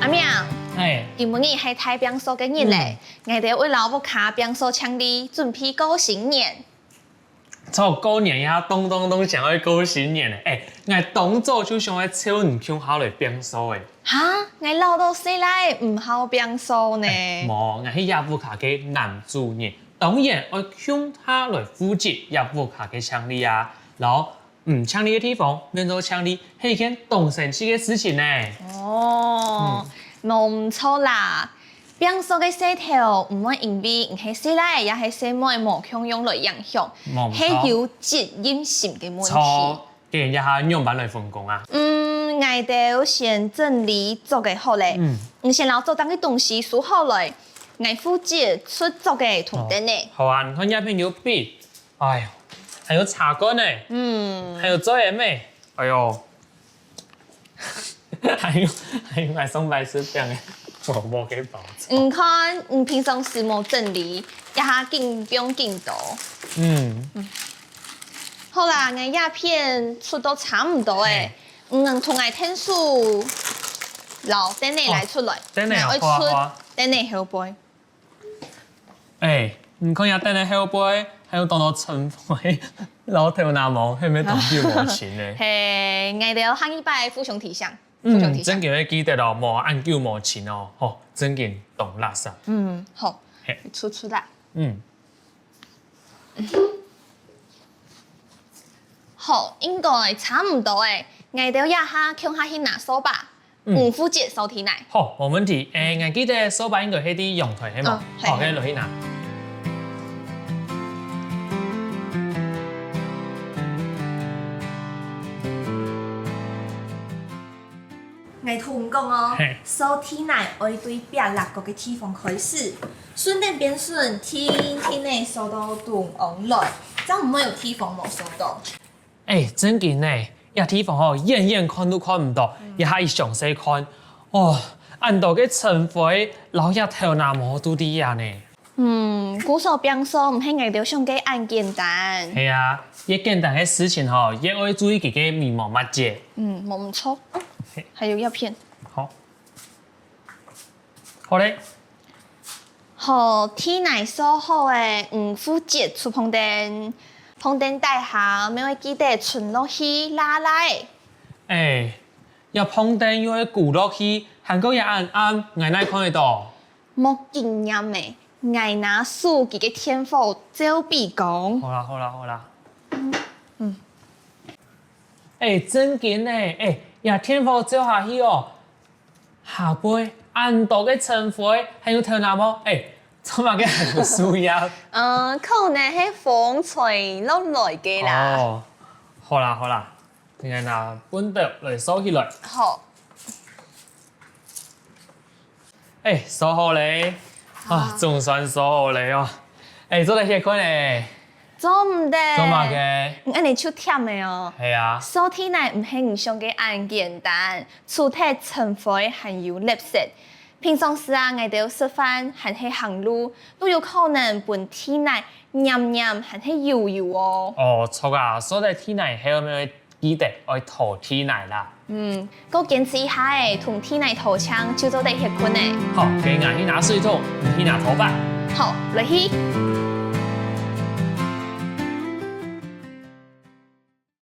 阿明，今日系太平嫂嘅日嘞，我哋为老母卡平嫂请你准备过新年。过年呀，咚想要过新年嘞！我当早就想要找唔穷好来变数诶。哈，我老到细来唔好平嫂呢。无，我是亚夫卡嘅男主人，当然我向他来负责亚夫卡嘅强力啊，然后唔强力嘅地方变做强力，係一件動神奇嘅事情呢。哦，冇唔錯啦。平嫂嘅舌頭唔會因為唔係細來，也係細妹無強用來影響，係有責任心嘅問題。錯，既然一下樣板來分工啊。我哋先整理做嘅好咧。先攞做當嘅東西數好來，我負責出做嘅圖燈呢。好啊，你看一邊有筆，哎呦，還有茶棍呢，還有作業咩？哎呦，還有買送白紙餅嘅。我冇給包。唔看，你平常時冇整理，一下緊變緊多。好啦，我鴉片出到差唔多誒，唔能同我聽數，留等你來出來，等你我出，等你後背。你看下等你後背，還有當到塵灰，老頭那毛係咪當掉無錢咧？係，我哋下一擺互相提醒。真嘅記得咯，無按舊無錢哦，吼，真嘅懂垃圾。好，出啦。好，應該差唔多誒，我哋一下向下去拿掃把，唔負責掃題內。好，冇問題。我記得掃把應該喺啲陽台係冇，好嘅落去拿。我同講哦，掃題內愛對壁立個嘅地方開始，順便變順天內掃到斷昂來，這樣唔會有地方冇掃到。真嘅呢，一地方吼，遠看都看唔到，一下一詳細看，哦，按到嘅塵灰，老一頭那毛都啲呀呢。古時候平掃唔係我哋想嘅按簡單。係啊，越簡單嘅事情吼，越愛注意佢嘅眉毛乜嘢。冇唔錯。還有一片。好。好嘞。好，題內掃好誒，負責出棚燈，棚燈大下，咪會記得存落去拉來。要棚燈又會鼓落去，韓國也暗暗，我哪看得到？冇經驗誒，我拿數據嘅天賦照比講。好啦。真緊呢，呀天賦照下去哦，下背按到嘅塵灰，還有頭那麼，做乜嘅係唔需要？可能係風吹落來嘅啦。哦，好啦，今日拿本碟來掃起來。好。掃好咧，總算掃好咧哦。做得幾快咧？做唔得。做乜嘅？按你手忝嘅哦。係啊。掃題內唔係唔想嘅按簡單，除睇塵灰還有垃圾。平常時啊，我哋食飯還係行路，都有可能本題內黏還係油哦。錯啊，所以題內係咪會記得愛塗題內啦？個堅持一下誒，同題內塗槍就做得協困誒。好，給我去拿水桶，你去拿拖把。好，來去。